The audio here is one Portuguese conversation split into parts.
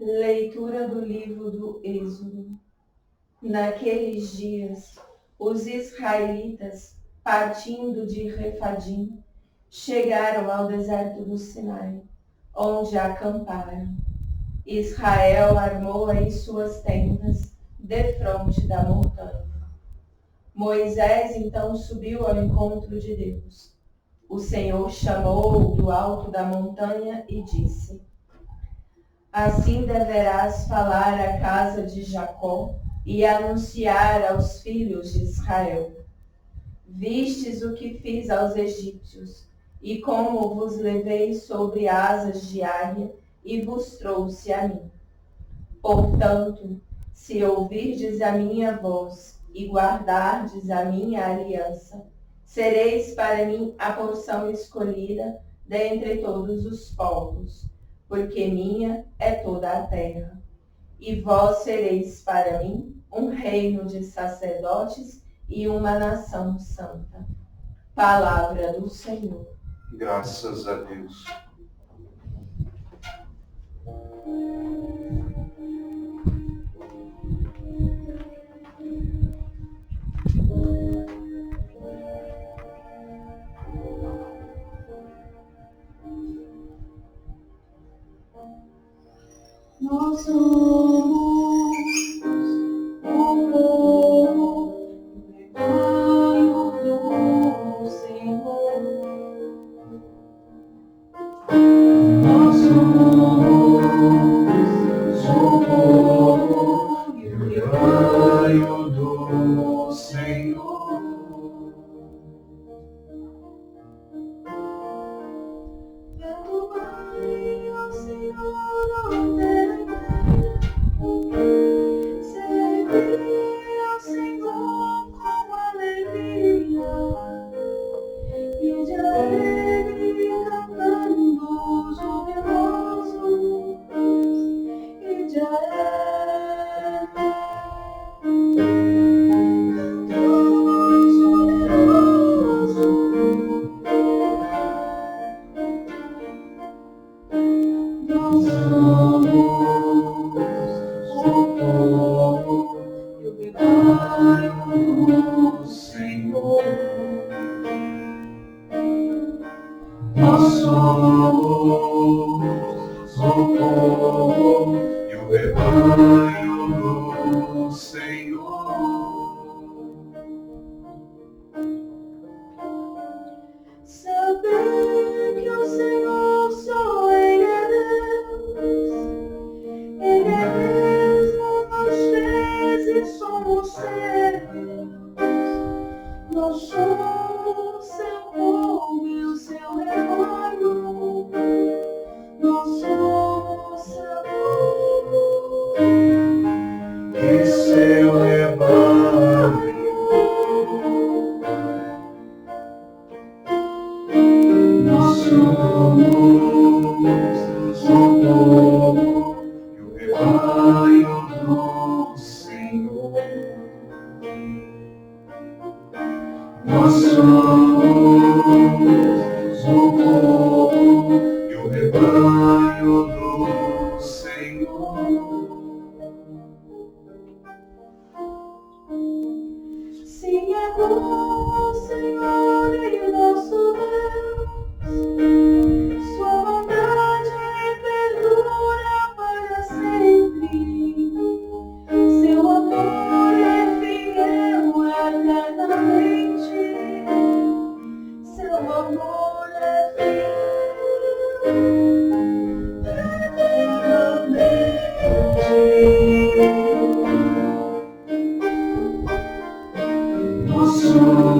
Leitura do livro do Êxodo. Naqueles dias, os israelitas, partindo de Refadim, chegaram ao deserto do Sinai, onde acamparam. Israel armou aí suas tendas, defronte da montanha. Moisés então subiu ao encontro de Deus. O Senhor chamou-o do alto da montanha e disse: Assim deverás falar à casa de Jacó e anunciar aos filhos de Israel: Vistes o que fiz aos egípcios, e como vos levei sobre asas de águia e vos trouxe a mim. Portanto, se ouvirdes a minha voz e guardardes a minha aliança, sereis para mim a porção escolhida dentre todos os povos, porque minha é toda a terra. E vós sereis para mim um reino de sacerdotes e uma nação santa. Palavra do Senhor. Graças a Deus. Nós somos o povo, rebanho do Senhor. Nós somos o povo e o rebanho do Senhor. Louvai ao Senhor, ó terra. Servi ao Senhor com alegria, e de alegre cantando jubilosos, e de alegre cantando jubilosos. Nós somos o povo e o rebanho do Senhor. Nós somos o povo e o rebanho do Senhor. Saber que o Senhor só Ele é Deus. Ele é mesmo nos fez e somos seus. Nós somos seu povo e o seu rebanho. Nós somos seu povo e seu rebanho. Nós somos o povo e o rebanho do Senhor. Nós somos o povo e o rebanho do Senhor. Sim, é bom, Senhor, e nosso Deus. Sua bondade perdura para sempre. Seu amor é fiel eternamente. Seu amor é fiel eternamente. Nós somos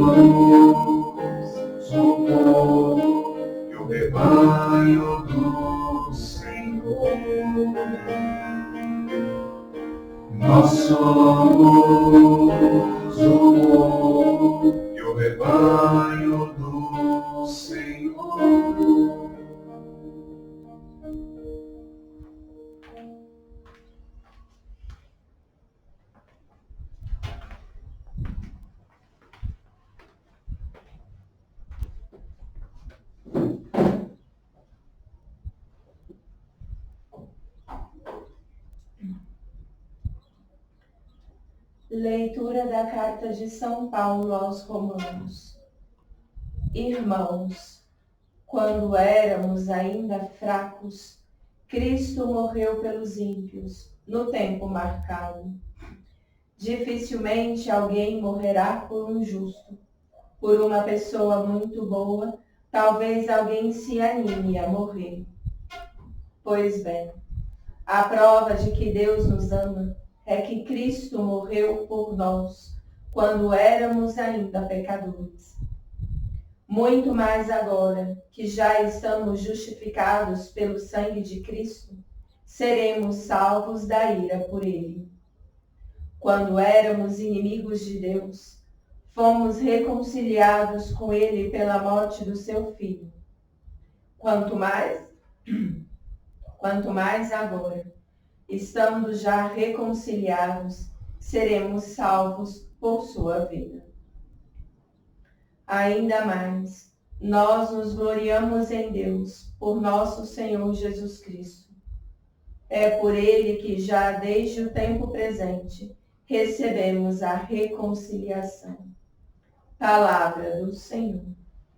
Leitura da Carta de São Paulo aos Romanos. Irmãos, quando éramos ainda fracos, Cristo morreu pelos ímpios, no tempo marcado. Dificilmente alguém morrerá por um justo. Por uma pessoa muito boa, talvez alguém se anime a morrer. Pois bem, a prova de que Deus nos ama é que Cristo morreu por nós, quando éramos ainda pecadores. Muito mais agora, que já estamos justificados pelo sangue de Cristo, seremos salvos da ira por ele. Quando éramos inimigos de Deus, fomos reconciliados com ele pela morte do seu Filho. Quanto mais agora, estando já reconciliados, seremos salvos por sua vida. Ainda mais, nós nos gloriamos em Deus, por nosso Senhor Jesus Cristo. É por ele que já desde o tempo presente recebemos a reconciliação. Palavra do Senhor.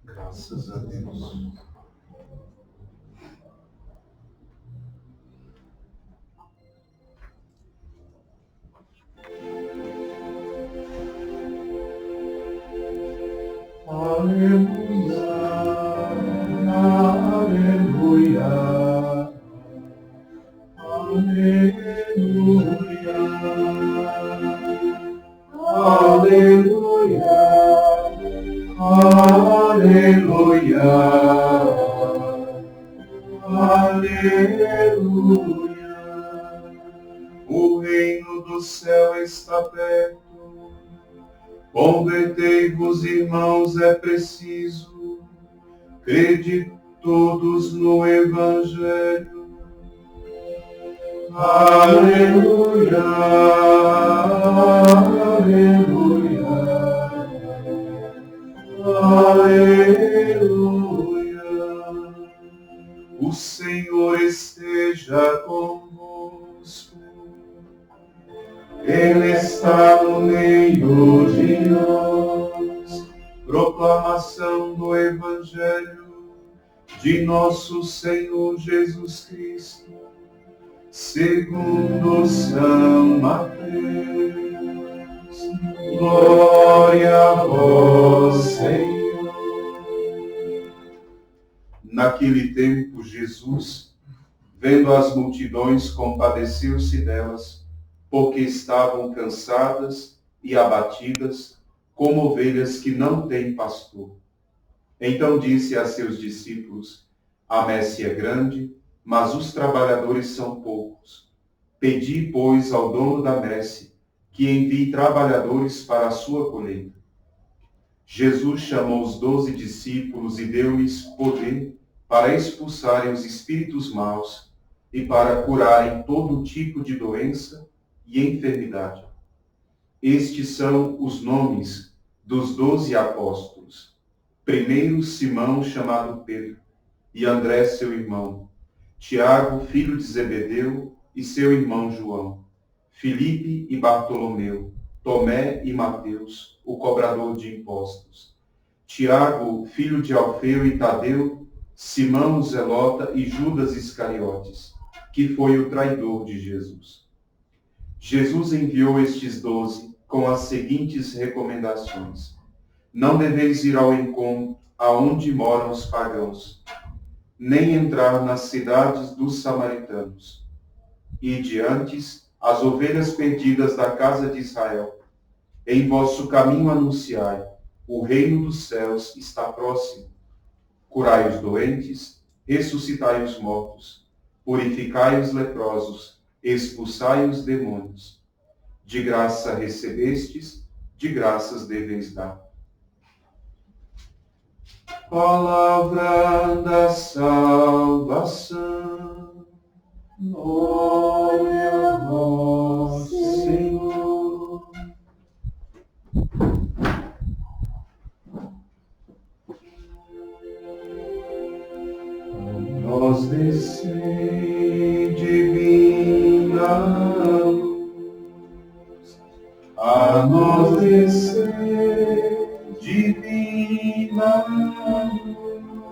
Graças a Deus. Aleluia, aleluia, aleluia, aleluia, aleluia, aleluia. O reino do céu está perto. Convertei-vos, irmãos, é preciso. Crede todos no Evangelho. Aleluia, aleluia, aleluia. O Senhor esteja convosco. Ele está no meio de nós. Proclamação do Evangelho de nosso Senhor Jesus Cristo, segundo São Mateus. Glória a vós, Senhor. Naquele tempo, Jesus, vendo as multidões, compadeceu-se delas, porque estavam cansadas e abatidas, como ovelhas que não têm pastor. Então disse a seus discípulos: a messe é grande, mas os trabalhadores são poucos. Pedi, pois, ao dono da messe que envie trabalhadores para a sua colheita. Jesus chamou os 12 discípulos e deu-lhes poder para expulsarem os espíritos maus e para curarem todo tipo de doença e enfermidade. Estes são os nomes dos 12 apóstolos. Primeiro, Simão, chamado Pedro, e André, seu irmão, Tiago, filho de Zebedeu, e seu irmão João, Filipe e Bartolomeu, Tomé e Mateus, o cobrador de impostos, Tiago, filho de Alfeu e Tadeu, Simão, o Zelota, e Judas Iscariotes, que foi o traidor de Jesus. Jesus enviou estes 12 com as seguintes recomendações: não deveis ir ao encontro aonde moram os pagãos, nem entrar nas cidades dos samaritanos. Ide antes as ovelhas perdidas da casa de Israel. Em vosso caminho anunciai: o reino dos céus está próximo. Curai os doentes, ressuscitai os mortos, purificai os leprosos, expulsai os demônios. De graça recebestes, de graças deveis dar. Palavra da salvação. Glória a vós, Senhor. Nós descende, divina luz, a a nós descer, divina luz,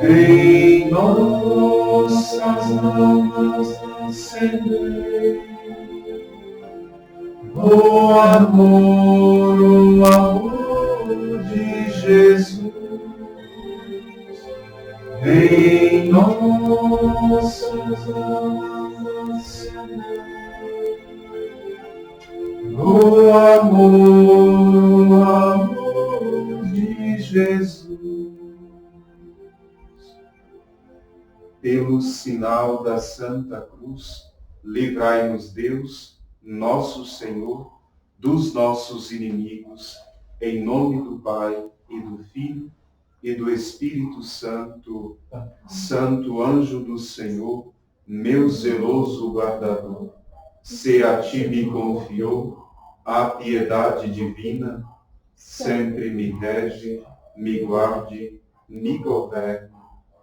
em nossas almas acender o amor de Jesus. Em nossas almas o amor de Jesus. Pelo sinal da Santa Cruz, livrai-nos Deus, nosso Senhor, dos nossos inimigos, em nome do Pai e do Filho e do Espírito Santo. Santo anjo do Senhor, meu zeloso guardador, se a ti me confiou a piedade divina, sempre me rege, me guarde, me governe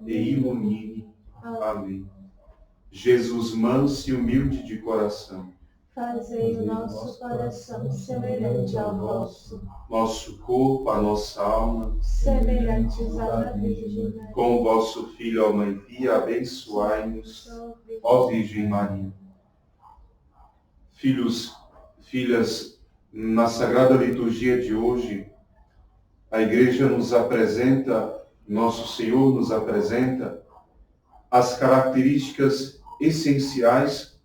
e ilumine. Amém. Jesus manso e humilde de coração, fazei o nosso coração semelhante ao vosso, nosso corpo, a nossa alma, semelhantes à Virgem Maria. com o vosso Filho, ó Mãe Pia, abençoai-nos, ó Virgem Maria. Filhos, filhas, na Sagrada Liturgia de hoje, a Igreja nos apresenta, nosso Senhor nos apresenta as características essenciais,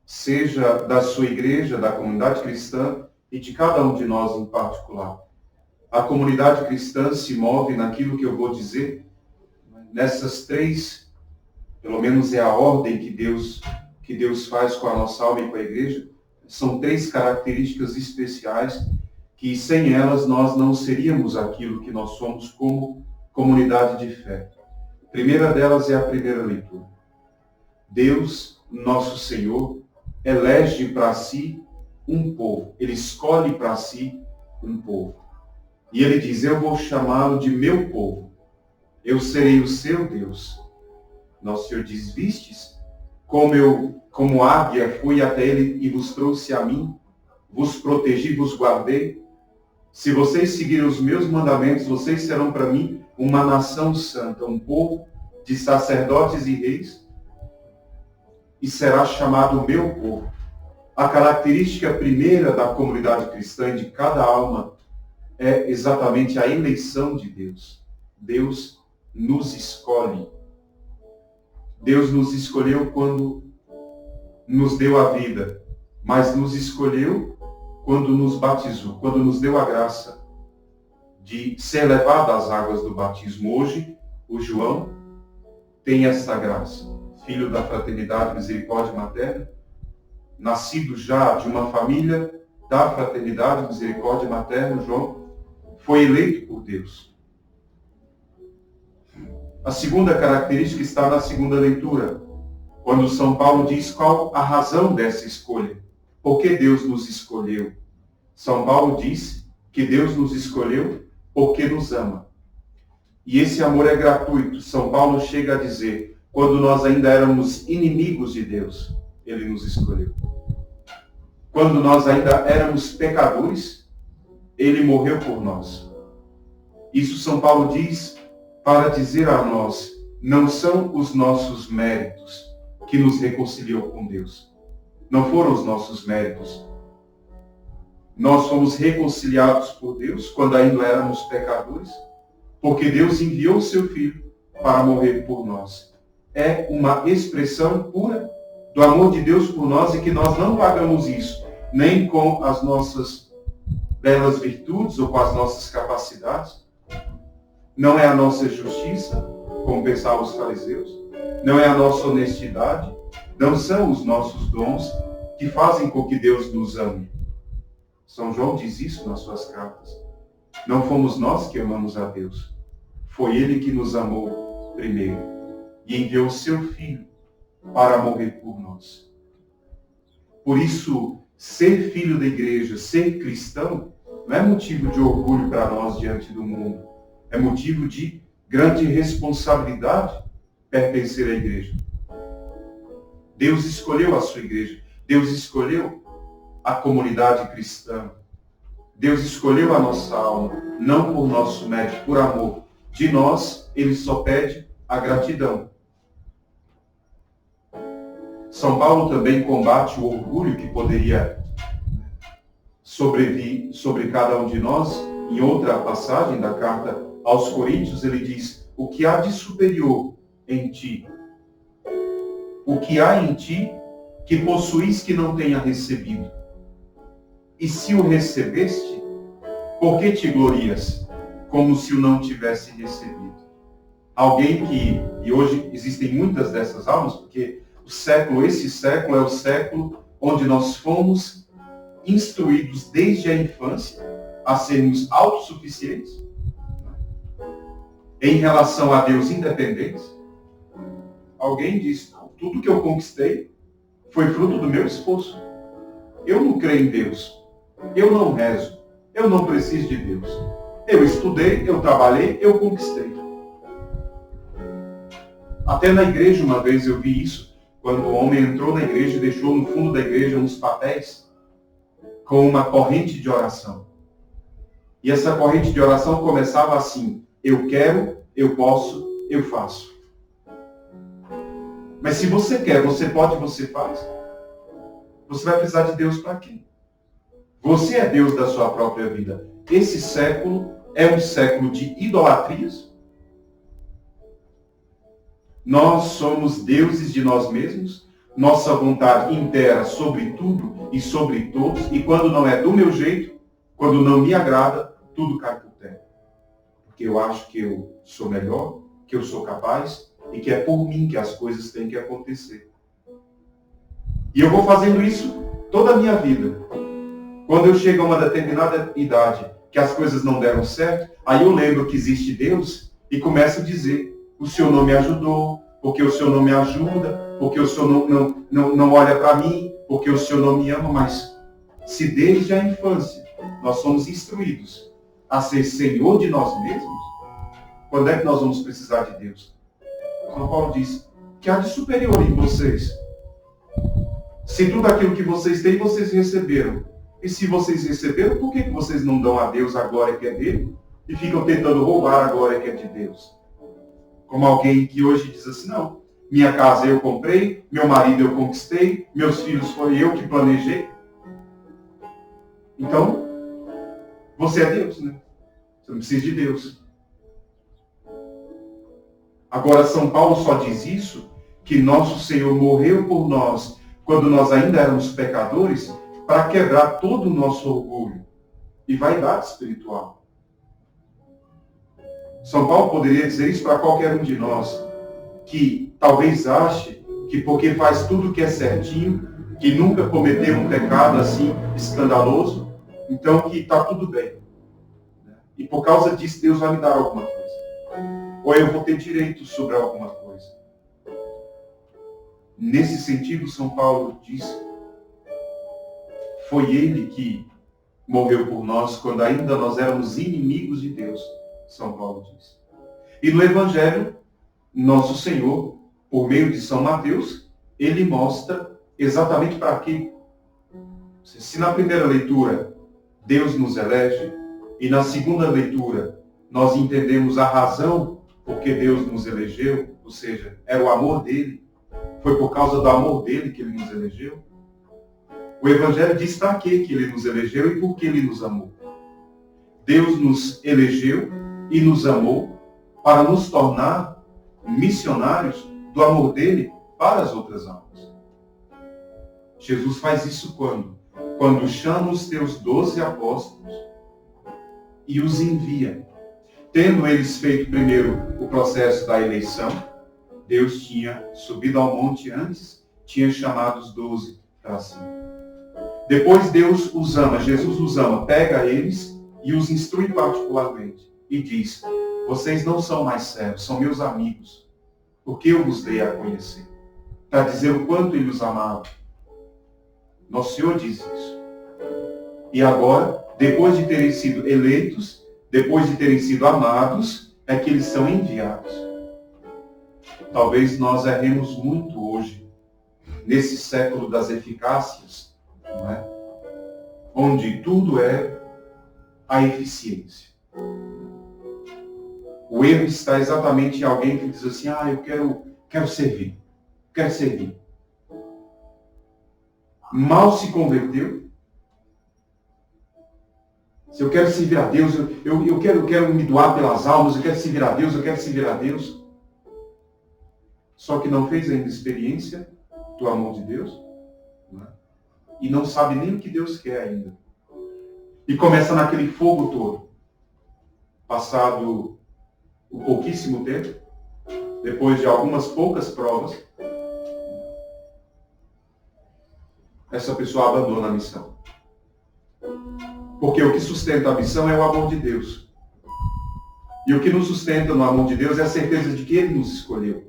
seja da sua Igreja, da comunidade cristã e de cada um de nós em particular. A comunidade cristã se move naquilo que eu vou dizer, nessas três, pelo menos é a ordem que Deus faz com a nossa alma e com a Igreja, são três características especiais que sem elas nós não seríamos aquilo que nós somos como comunidade de fé. A primeira delas é a primeira leitura. Deus, nosso Senhor, elege para si um povo. Ele escolhe para si um povo. E ele diz, eu vou chamá-lo de meu povo. Eu serei o seu Deus. Nosso Senhor diz, vistes como águia fui até ele e vos trouxe a mim, vos protegi, vos guardei. Se vocês seguirem os meus mandamentos, vocês serão para mim uma nação santa, um povo de sacerdotes e reis, e será chamado meu povo. A característica primeira da comunidade cristã e de cada alma é exatamente a eleição de Deus. Deus nos escolhe. Deus nos escolheu quando nos deu a vida, mas nos escolheu quando nos batizou, quando nos deu a graça de ser levado às águas do batismo. Hoje, o João tem essa graça. Filho da Fraternidade Misericórdia Materna, nascido já de uma família da Fraternidade Misericórdia Materna, João foi eleito por Deus. A segunda característica está na segunda leitura, quando São Paulo diz qual a razão dessa escolha. Por que Deus nos escolheu? São Paulo diz que Deus nos escolheu porque nos ama. E esse amor é gratuito. São Paulo chega a dizer, quando nós ainda éramos inimigos de Deus, ele nos escolheu. Quando nós ainda éramos pecadores, ele morreu por nós. Isso São Paulo diz para dizer a nós, não são os nossos méritos que nos reconciliou com Deus. Não foram os nossos méritos. Nós fomos reconciliados por Deus quando ainda éramos pecadores, porque Deus enviou o seu Filho para morrer por nós. É uma expressão pura do amor de Deus por nós e que nós não pagamos isso, nem com as nossas belas virtudes ou com as nossas capacidades. Não é a nossa justiça, como pensavam os fariseus. Não é a nossa honestidade. Não são os nossos dons que fazem com que Deus nos ame. São João diz isso nas suas cartas. Não fomos nós que amamos a Deus. Foi Ele que nos amou primeiro e enviou o seu Filho para morrer por nós. Por isso, ser filho da igreja, ser cristão, não é motivo de orgulho para nós diante do mundo. É motivo de grande responsabilidade pertencer à igreja. Deus escolheu a sua igreja. Deus escolheu a comunidade cristã. Deus escolheu a nossa alma, não por nosso mérito, por amor. De nós, Ele só pede a gratidão. São Paulo também combate o orgulho que poderia sobrevir sobre cada um de nós. Em outra passagem da carta aos Coríntios, ele diz: o que há de superior em ti? O que há em ti que possuís que não tenha recebido? E se o recebeste, por que te glorias, como se o não tivesse recebido? Alguém que, e hoje existem muitas dessas almas, porque esse século é o século onde nós fomos instruídos desde a infância a sermos autossuficientes, em relação a Deus independentes. Alguém diz: tudo que eu conquistei foi fruto do meu esforço. Eu não creio em Deus. Eu não rezo. Eu não preciso de Deus. Eu estudei, eu trabalhei, eu conquistei. Até na igreja uma vez eu vi isso, quando o homem entrou na igreja e deixou no fundo da igreja uns papéis com uma corrente de oração. E essa corrente de oração começava assim: eu quero, eu posso, eu faço. Mas se você quer, você pode, você faz. Você vai precisar de Deus para quê? Você é Deus da sua própria vida. Esse século é um século de idolatrias. Nós somos deuses de nós mesmos. Nossa vontade impera sobre tudo e sobre todos. E quando não é do meu jeito, quando não me agrada, tudo cai por terra. Porque eu acho que eu sou melhor, que eu sou capaz e que é por mim que as coisas têm que acontecer. E eu vou fazendo isso toda a minha vida. Quando eu chego a uma determinada idade, que as coisas não deram certo, aí eu lembro que existe Deus e começo a dizer: o Senhor não me ajudou, porque o Senhor não me ajuda, porque o Senhor não olha para mim, porque o Senhor não me ama. Mas se desde a infância nós somos instruídos a ser Senhor de nós mesmos, quando é que nós vamos precisar de Deus? São Paulo diz: que há de superior em vocês? Se tudo aquilo que vocês têm, vocês receberam. E se vocês receberam, por que vocês não dão a Deus a glória que é dele? E ficam tentando roubar a glória que é de Deus? Como alguém que hoje diz assim: não, minha casa eu comprei, meu marido eu conquistei, meus filhos foi eu que planejei. Então, você é Deus, né? Você não precisa de Deus. Agora, São Paulo só diz isso, que nosso Senhor morreu por nós quando nós ainda éramos pecadores, para quebrar todo o nosso orgulho e vaidade espiritual. São Paulo poderia dizer isso para qualquer um de nós, que talvez ache que porque faz tudo o que é certinho, que nunca cometeu um pecado assim escandaloso, então que está tudo bem. E por causa disso Deus vai me dar alguma coisa. Ou eu vou ter direito sobre alguma coisa. Nesse sentido, São Paulo diz: foi Ele que morreu por nós quando ainda nós éramos inimigos de Deus, São Paulo diz. E no Evangelho, nosso Senhor, por meio de São Mateus, Ele mostra exatamente para quê. Se na primeira leitura Deus nos elege, e na segunda leitura nós entendemos a razão por que Deus nos elegeu, ou seja, era o amor dele, foi por causa do amor dele que ele nos elegeu. O Evangelho diz para que ele nos elegeu e por que ele nos amou. Deus nos elegeu e nos amou para nos tornar missionários do amor dele para as outras almas. Jesus faz isso quando? Quando chama os teus 12 apóstolos e os envia. Tendo eles feito primeiro o processo da eleição, Deus tinha subido ao monte antes, tinha chamado os 12 para si. Depois Deus os ama, Jesus os ama, pega eles e os instrui particularmente. E diz: vocês não são mais servos, são meus amigos, porque eu vos dei a conhecer. Para dizer o quanto ele os amava. Nosso Senhor diz isso. E agora, depois de terem sido eleitos, depois de terem sido amados, é que eles são enviados. Talvez nós erremos muito hoje, nesse século das eficácias, não é? onde tudo é a eficiência. O erro está exatamente em alguém que diz assim, eu quero servir. Quero servir. Mal se converteu. Se eu quero servir a Deus, eu quero me doar pelas almas, eu quero servir a Deus, eu quero servir a Deus. Só que não fez ainda experiência do amor de Deus, né? E não sabe nem o que Deus quer ainda. E começa naquele fogo todo. Passado um pouquíssimo tempo, depois de algumas poucas provas, essa pessoa abandona a missão. Porque o que sustenta a missão é o amor de Deus. E o que nos sustenta no amor de Deus é a certeza de que Ele nos escolheu.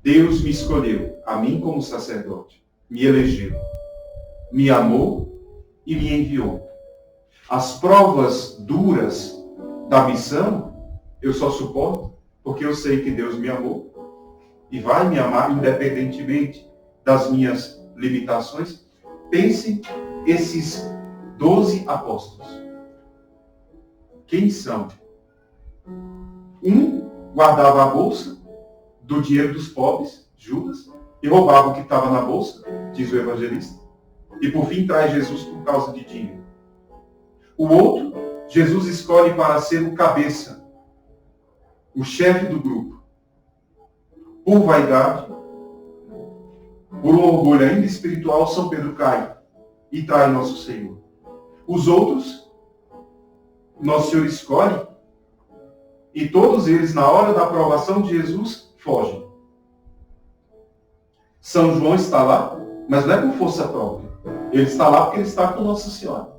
Deus me escolheu, a mim como sacerdote, me elegeu, me amou e me enviou. As provas duras da missão, eu só suporto porque eu sei que Deus me amou e vai me amar independentemente das minhas limitações. Pense esses 12 apóstolos. Quem são? Um guardava a bolsa do dinheiro dos pobres, Judas, e roubava o que estava na bolsa, diz o evangelista, e por fim traz Jesus por causa de dinheiro. O outro, Jesus escolhe para ser o cabeça, o chefe do grupo. Por vaidade, por um orgulho ainda espiritual, São Pedro cai e trai nosso Senhor. Os outros, nosso Senhor escolhe, e todos eles, na hora da aprovação de Jesus, fogem. São João está lá, mas não é por força própria. Ele está lá porque ele está com Nossa Senhora.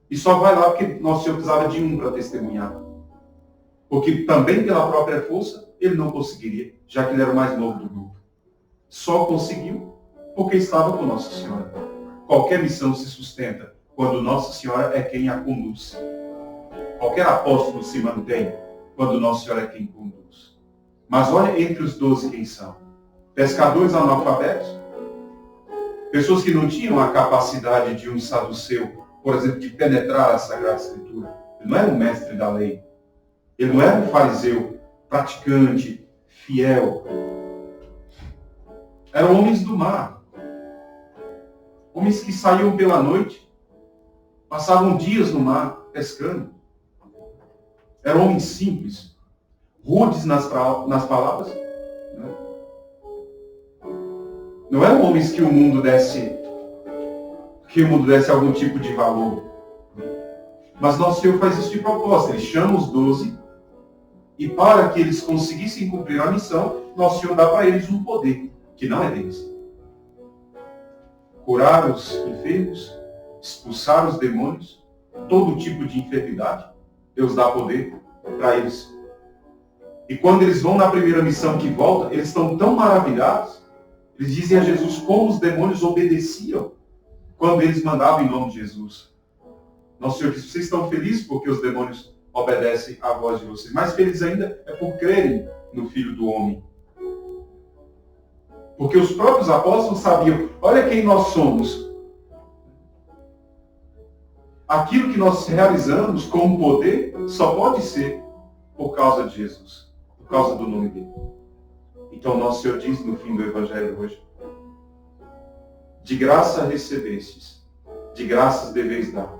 E só vai lá porque Nosso Senhor precisava de um para testemunhar. Porque também pela própria força, ele não conseguiria, já que ele era o mais novo do grupo. Só conseguiu porque estava com Nossa Senhora. Qualquer missão se sustenta quando Nossa Senhora é quem a conduz. Qualquer apóstolo se mantém quando Nossa Senhora é quem conduz. Mas olha entre os 12 quem são. Pescadores analfabetos. Pessoas que não tinham a capacidade de um saduceu, por exemplo, de penetrar a Sagrada Escritura. Ele não era um mestre da lei. Ele não era um fariseu praticante, fiel. Eram homens do mar. Homens que saíam pela noite, passavam dias no mar pescando. Eram homens simples, rudes nas palavras. Não eram homens que o mundo desse algum tipo de valor. Mas Nosso Senhor faz isso de propósito. Ele chama os 12 e para que eles conseguissem cumprir a missão, Nosso Senhor dá para eles um poder que não é deles. Curar os enfermos, expulsar os demônios, todo tipo de enfermidade. Deus dá poder para eles. E quando eles vão na primeira missão que volta, eles estão tão maravilhados, eles dizem a Jesus como os demônios obedeciam quando eles mandavam em nome de Jesus. Nosso Senhor diz, vocês estão felizes porque os demônios obedecem à voz de vocês. Mais felizes ainda é por crerem no Filho do Homem. Porque os próprios apóstolos sabiam, olha quem nós somos. Aquilo que nós realizamos com poder só pode ser por causa de Jesus, por causa do nome dele. Então Nosso Senhor diz no fim do Evangelho hoje, de graça recebestes, de graças deveis dar.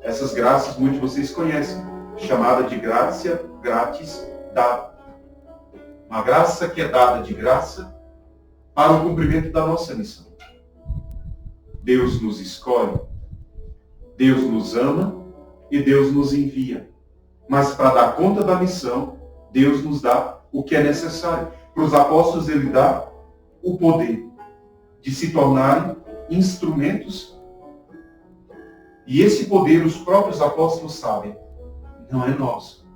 Essas graças muitos de vocês conhecem, chamada de graça grátis dada. Uma graça que é dada de graça para o cumprimento da nossa missão. Deus nos escolhe, Deus nos ama e Deus nos envia. Mas para dar conta da missão, Deus nos dá o que é necessário. Para os apóstolos ele dá o poder de se tornarem instrumentos. E esse poder os próprios apóstolos sabem, não é nosso.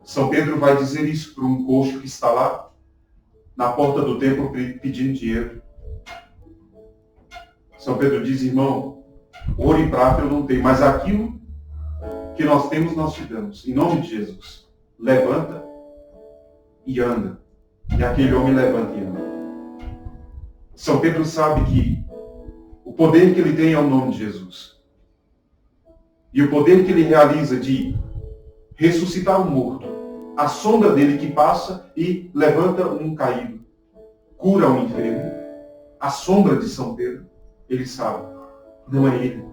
São Pedro vai dizer isso para um coxo que está lá na porta do templo pedindo dinheiro. São Pedro diz, irmão, ouro e prata eu não tenho, mas aquilo que nós temos nós te damos. Em nome de Jesus, levanta e anda. E aquele homem levanta e anda. São Pedro sabe que O poder que ele tem é o nome de Jesus. E o poder que ele realiza de ressuscitar um morto, a sombra dele que passa e levanta um caído, cura um enfermo, a sombra de São Pedro, ele sabe, não é ele.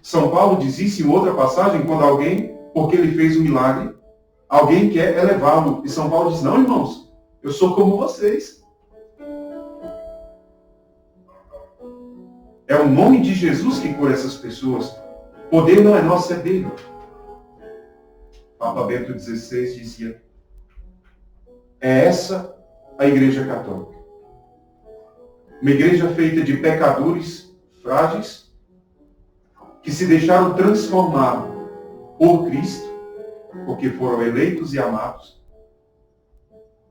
São Paulo diz isso em outra passagem, quando alguém, porque ele fez um milagre, alguém quer elevá-lo. E São Paulo diz, não, irmãos, eu sou como vocês. É o nome de Jesus que cura essas pessoas. O poder não é nosso, é dele. Papa Bento XVI dizia, é essa a Igreja Católica. Uma igreja feita de pecadores frágeis, que se deixaram transformar por Cristo, porque foram eleitos e amados,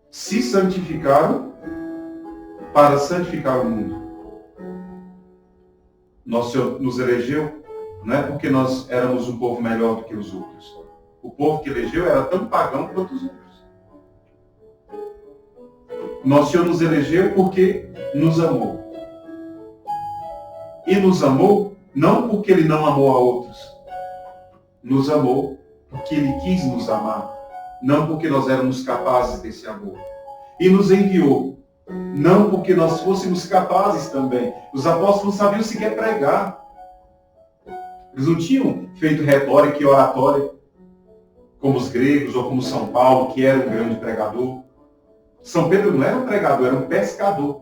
se santificaram para santificar o mundo. Nosso Senhor nos elegeu, não é porque nós éramos um povo melhor do que os outros. O povo que elegeu era tão pagão quanto os outros. Nosso Senhor nos elegeu porque nos amou. E nos amou não porque Ele não amou a outros. Nos amou porque Ele quis nos amar. Não porque nós éramos capazes desse amor. E nos enviou. Não porque nós fôssemos capazes também. Os apóstolos não sabiam sequer pregar. Eles não tinham feito retórica e oratória, como os gregos ou como São Paulo, que era um grande pregador. São Pedro não era um pregador, era um pescador.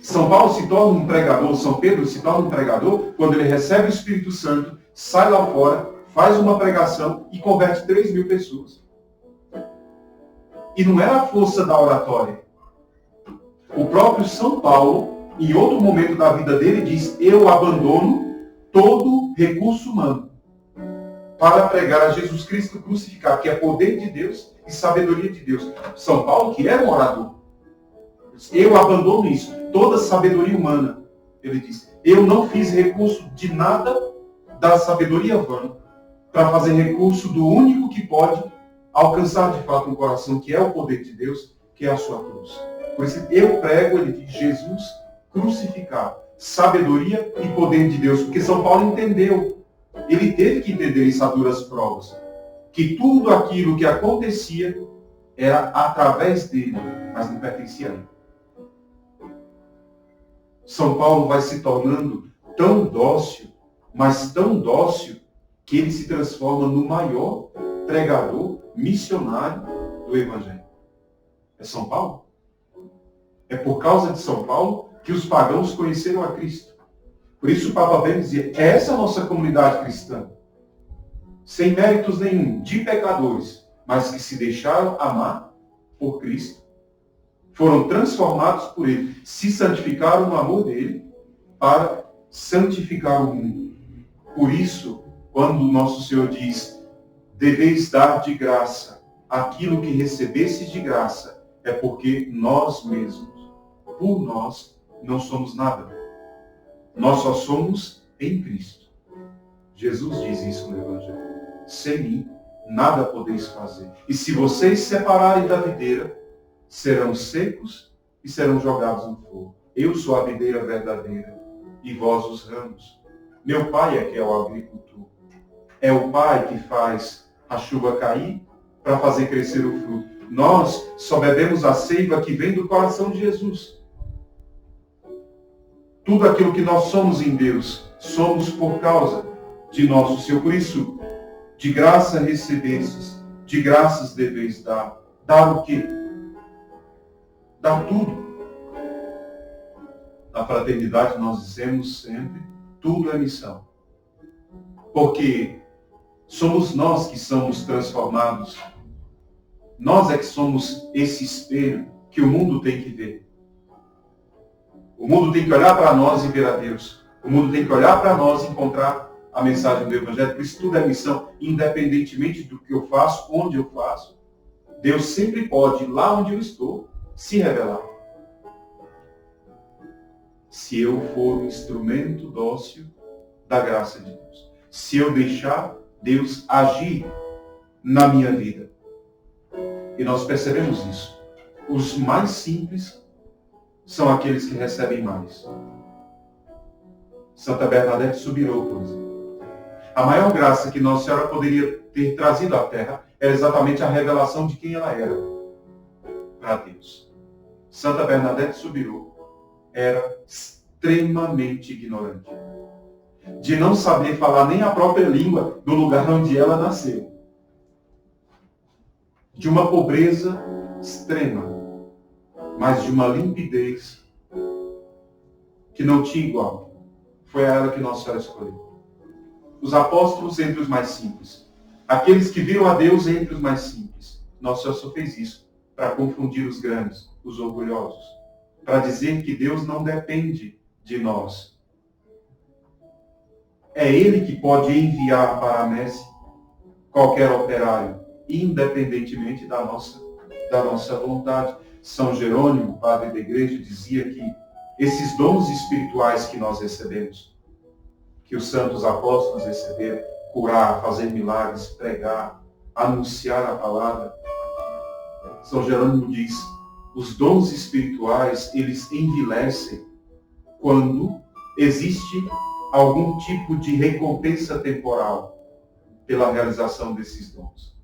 São Paulo se torna um pregador, São Pedro se torna um pregador quando ele recebe o Espírito Santo, sai lá fora, faz uma pregação e converte 3.000 pessoas. E não era a força da oratória. O próprio São Paulo, em outro momento da vida dele, diz, eu abandono todo recurso humano para pregar a Jesus Cristo crucificado, que é poder de Deus e sabedoria de Deus. São Paulo, que era um orador, eu abandono isso, toda sabedoria humana. Ele diz, eu não fiz recurso de nada da sabedoria vã para fazer recurso do único que pode alcançar de fato um coração, que é o poder de Deus, que é a sua cruz. Por isso eu prego, ele diz, Jesus crucificado, sabedoria e poder de Deus, porque São Paulo entendeu, ele teve que entender isso a duras provas, que tudo aquilo que acontecia era através dele, mas não pertencia a ele. São Paulo vai se tornando tão dócil, mas tão dócil, que ele se transforma no maior pregador missionário do Evangelho. É São Paulo. É por causa de São Paulo que os pagãos conheceram a Cristo. Por isso o Papa Bento dizia, essa é a nossa comunidade cristã, sem méritos nenhum, de pecadores, mas que se deixaram amar por Cristo, foram transformados por Ele, se santificaram no amor dele para santificar o mundo. Por isso, quando o nosso Senhor diz, deveis dar de graça aquilo que recebesses de graça, é porque nós mesmos, por nós, não somos nada. Nós só somos em Cristo. Jesus diz isso no Evangelho. Sem mim, nada podeis fazer. E se vocês se separarem da videira, serão secos e serão jogados no fogo. Eu sou a videira verdadeira e vós os ramos. Meu Pai é que é o agricultor. É o Pai que faz a chuva cair para fazer crescer o fruto. Nós só bebemos a seiva que vem do coração de Jesus. Tudo aquilo que nós somos em Deus, somos por causa de nosso Senhor. Por isso, de graça recebestes, de graças deveis dar. Dar o quê? Dar tudo. Na fraternidade nós dizemos sempre, tudo é missão. Porque somos nós que somos transformados. Nós é que somos esse espelho que o mundo tem que ver. O mundo tem que olhar para nós e ver a Deus. O mundo tem que olhar para nós e encontrar a mensagem do Evangelho. Por isso tudo é missão, independentemente do que eu faço, onde eu faço. Deus sempre pode, lá onde eu estou, se revelar. Se eu for um instrumento dócil da graça de Deus. Se eu deixar Deus agir na minha vida. E nós percebemos isso. Os mais simples são aqueles que recebem mais. Santa Bernadette Soubirous, por exemplo. A maior graça que Nossa Senhora poderia ter trazido à Terra era exatamente a revelação de quem ela era para Deus. Santa Bernadette Soubirous era extremamente ignorante, de não saber falar nem a própria língua do lugar onde ela nasceu. De uma pobreza extrema, mas de uma limpidez que não tinha igual. Foi a ela que Nossa Senhora escolheu. Os apóstolos entre os mais simples. Aqueles que viram a Deus entre os mais simples. Nossa Senhora só fez isso para confundir os grandes, os orgulhosos. Para dizer que Deus não depende de nós. É Ele que pode enviar para a messe qualquer operário, independentemente da nossa vontade. São Jerônimo, padre da igreja, dizia que esses dons espirituais que nós recebemos, que os santos apóstolos receberam, curar, fazer milagres, pregar, anunciar a palavra, São Jerônimo diz, os dons espirituais, eles envilecem quando existe algum tipo de recompensa temporal pela realização desses dons.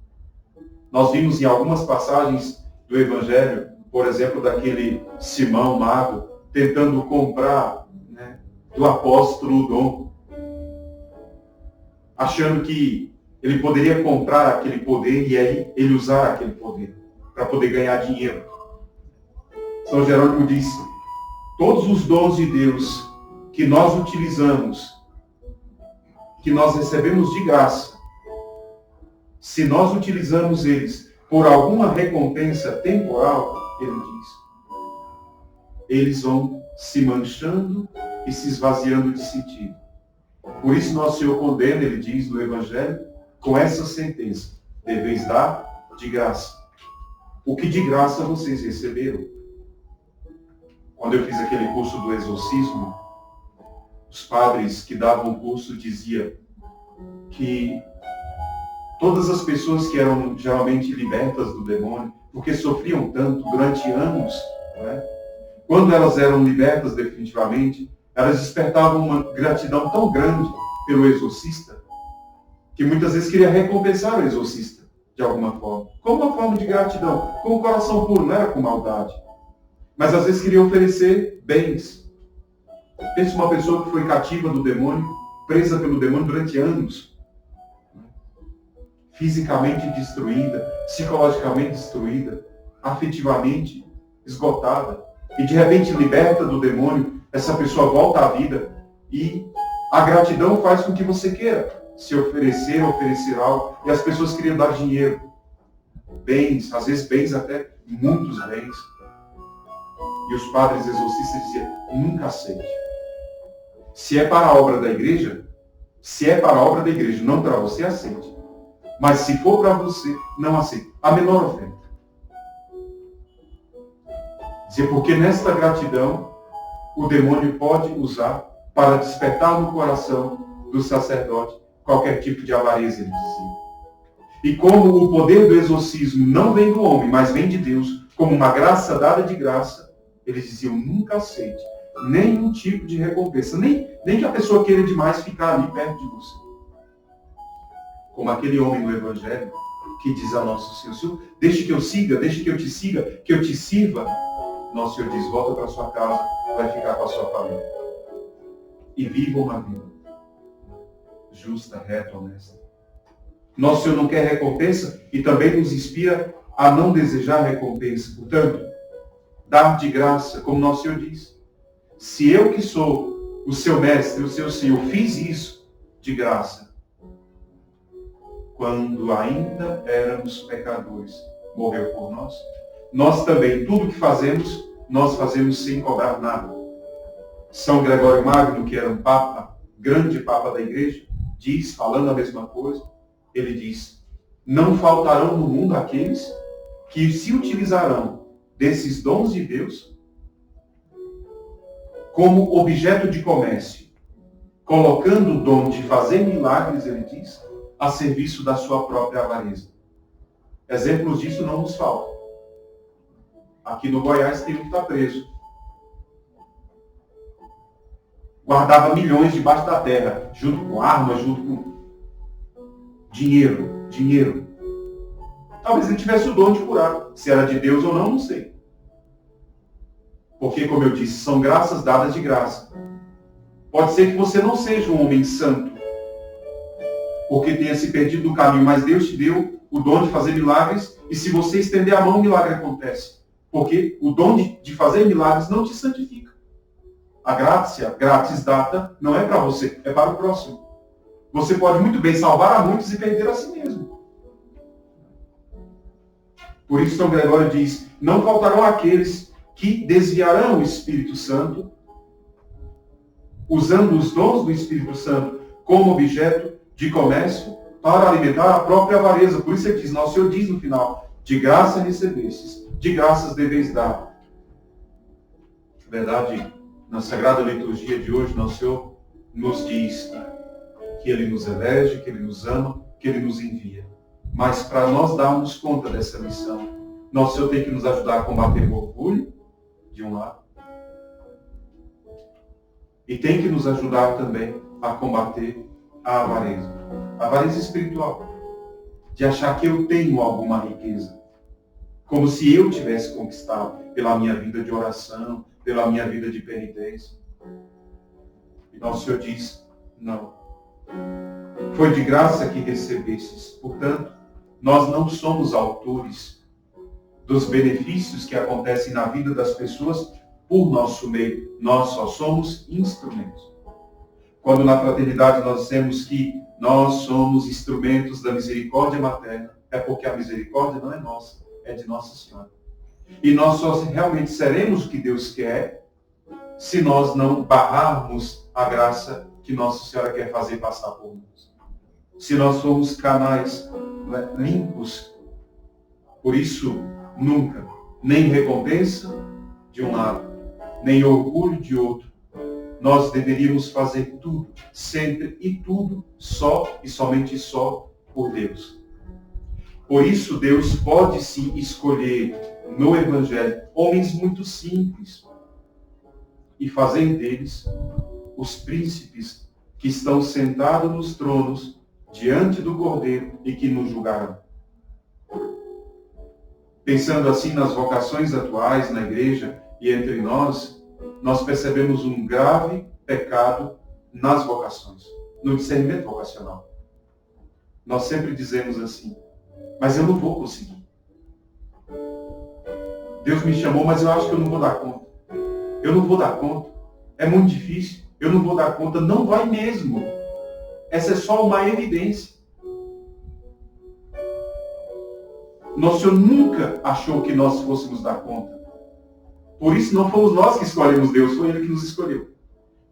Nós vimos em algumas passagens do Evangelho, por exemplo, daquele Simão mago, tentando comprar, do apóstolo o dom, achando que ele poderia comprar aquele poder e aí ele usar aquele poder para poder ganhar dinheiro. São Jerônimo disse, todos os dons de Deus que nós utilizamos, que nós recebemos de graça, se nós utilizamos eles por alguma recompensa temporal, ele diz, eles vão se manchando e se esvaziando de sentido. Por isso Nosso Senhor condena, ele diz no Evangelho, com essa sentença, deveis dar de graça. O que de graça vocês receberam? Quando eu fiz aquele curso do exorcismo, os padres que davam o curso diziam que todas as pessoas que eram geralmente libertas do demônio, porque sofriam tanto durante anos, quando elas eram libertas definitivamente, elas despertavam uma gratidão tão grande pelo exorcista, que muitas vezes queria recompensar o exorcista, de alguma forma. Como uma forma de gratidão, com o coração puro, não era com maldade. Mas às vezes queria oferecer bens. Pensa uma pessoa que foi cativa do demônio, presa pelo demônio durante anos, fisicamente destruída, psicologicamente destruída, afetivamente esgotada, e de repente liberta do demônio, essa pessoa volta à vida e a gratidão faz com que você queira se oferecer algo, e as pessoas queriam dar dinheiro, bens, às vezes bens até muitos bens. E os padres exorcistas diziam, nunca aceite. Se é para a obra da igreja, não para você, aceite. Mas se for para você, não aceite. A menor oferta. Dizia, porque nesta gratidão, o demônio pode usar para despertar no coração do sacerdote qualquer tipo de avareza, ele dizia. E como o poder do exorcismo não vem do homem, mas vem de Deus, como uma graça dada de graça, eles diziam, nunca aceite nenhum tipo de recompensa, nem que a pessoa queira demais ficar ali perto de você. Como aquele homem no Evangelho, que diz a Nosso Senhor, Senhor, deixe que eu siga, deixe que eu te siga, que eu te sirva. Nosso Senhor diz, volta para sua casa, vai ficar com a sua família. E viva uma vida justa, reta, honesta. Nosso Senhor não quer recompensa e também nos inspira a não desejar recompensa. Portanto, dar de graça, como Nosso Senhor diz. Se eu que sou o seu mestre, o seu Senhor, fiz isso de graça, quando ainda éramos pecadores, morreu por nós. Nós também, tudo que fazemos, nós fazemos sem cobrar nada. São Gregório Magno, que era um papa, grande papa da igreja, diz, falando a mesma coisa, ele diz, não faltarão no mundo aqueles que se utilizarão desses dons de Deus como objeto de comércio, colocando o dom de fazer milagres, ele diz, a serviço da sua própria avareza. Exemplos disso não nos faltam. Aqui no Goiás tem um que está preso. guardava milhões debaixo da terra, junto com armas, junto com dinheiro. Talvez ele tivesse o dom de curar. Se era de Deus ou não, não sei. Porque, como eu disse, são graças dadas de graça. Pode ser que você não seja um homem santo, porque tenha se perdido no caminho, mas Deus te deu o dom de fazer milagres, e se você estender a mão, o milagre acontece. Porque o dom de fazer milagres não te santifica. A graça, grátis data, não é para você, é para o próximo. Você pode muito bem salvar a muitos e perder a si mesmo. Por isso São Gregório diz, não faltarão aqueles que desviarão o Espírito Santo, usando os dons do Espírito Santo como objeto de comércio para alimentar a própria avareza. Por isso ele diz, Nosso Senhor diz no final, de graça recebestes, de graças deveis dar. Na verdade, na Sagrada Liturgia de hoje, Nosso Senhor nos diz que Ele nos elege, que Ele nos ama, que Ele nos envia. Mas para nós darmos conta dessa missão, Nosso Senhor tem que nos ajudar a combater o orgulho, de um lado, e tem que nos ajudar também a combater a avareza espiritual, de achar que eu tenho alguma riqueza, como se eu tivesse conquistado pela minha vida de oração, pela minha vida de penitência. E Nosso Senhor diz, não. Foi de graça que recebestes. Portanto, nós não somos autores dos benefícios que acontecem na vida das pessoas por nosso meio. Nós só somos instrumentos. Quando na fraternidade nós dizemos que nós somos instrumentos da misericórdia materna, é porque a misericórdia não é nossa, é de Nossa Senhora. E nós só realmente seremos o que Deus quer se nós não barrarmos a graça que Nossa Senhora quer fazer passar por nós. Se nós formos canais limpos. Por isso, nunca, nem recompensa de um lado, nem orgulho de outro. Nós deveríamos fazer tudo, sempre e tudo, só e somente só por Deus. Por isso, Deus pode sim escolher no Evangelho homens muito simples e fazer deles os príncipes que estão sentados nos tronos diante do Cordeiro e que nos julgarão. Pensando assim nas vocações atuais na igreja e entre nós percebemos um grave pecado nas vocações, no discernimento vocacional. Nós sempre dizemos assim, mas eu não vou conseguir. Deus me chamou, mas eu acho que eu não vou dar conta. Eu não vou dar conta. É muito difícil. Eu não vou dar conta. Não vai mesmo. Essa é só uma evidência. Nosso Senhor nunca achou que nós fôssemos dar conta. Por isso não fomos nós que escolhemos Deus, foi Ele que nos escolheu.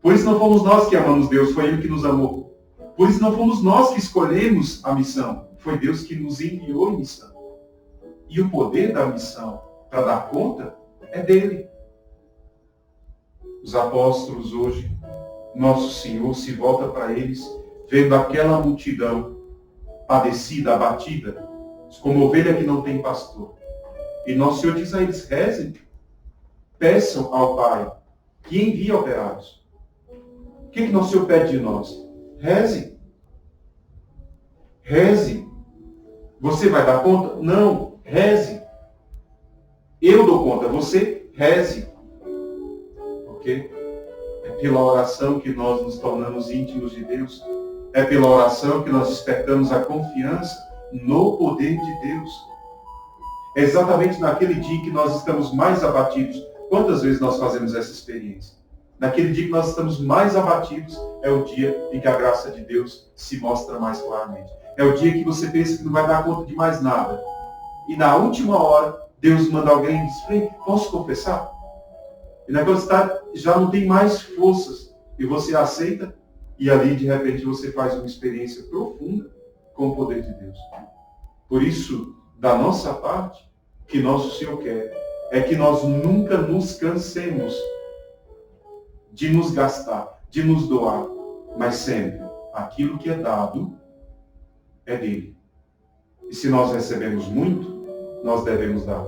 Por isso não fomos nós que amamos Deus, foi Ele que nos amou. Por isso não fomos nós que escolhemos a missão, foi Deus que nos enviou em missão. E o poder da missão para dar conta é dele. Os apóstolos hoje, Nosso Senhor se volta para eles, vendo aquela multidão padecida, abatida, como ovelha que não tem pastor. E Nosso Senhor diz a eles, rezem, peçam ao Pai que envie operários. O que Nosso Senhor pede de nós? Reze. Reze. Você vai dar conta? Não, reze. Eu dou conta, você reze. Ok? É pela oração que nós nos tornamos íntimos de Deus. É pela oração que nós despertamos a confiança no poder de Deus. É exatamente naquele dia que nós estamos mais abatidos. Quantas vezes nós fazemos essa experiência? Naquele dia que nós estamos mais abatidos, é o dia em que a graça de Deus se mostra mais claramente. É o dia que você pensa que não vai dar conta de mais nada. E na última hora, Deus manda alguém e diz, posso confessar? E naquele estado já não tem mais forças. E você aceita, e ali de repente você faz uma experiência profunda com o poder de Deus. Por isso, da nossa parte, o que Nosso Senhor quer é que nós nunca nos cansemos de nos gastar, de nos doar, mas sempre aquilo que é dado é dele. E se nós recebemos muito, nós devemos dar.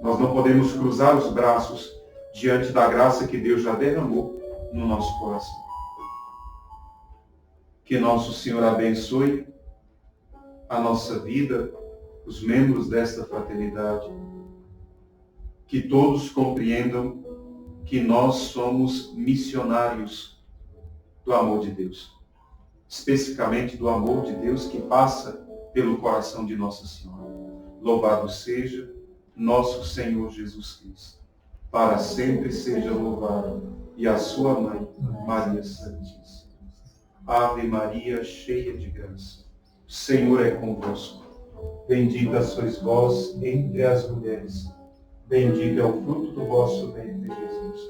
Nós não podemos cruzar os braços diante da graça que Deus já derramou no nosso coração. Que nosso Senhor abençoe a nossa vida, os membros desta fraternidade, que todos compreendam que nós somos missionários do amor de Deus, especificamente do amor de Deus que passa pelo coração de Nossa Senhora. Louvado seja nosso Senhor Jesus Cristo. Para sempre seja louvado. E a sua mãe, Maria Santíssima. Ave Maria, cheia de graça, o Senhor é convosco. Bendita sois vós entre as mulheres. Bendito é o fruto do vosso ventre, Jesus.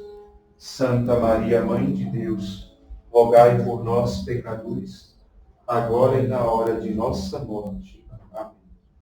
Santa Maria, Mãe de Deus, rogai por nós, pecadores, agora e na hora de nossa morte.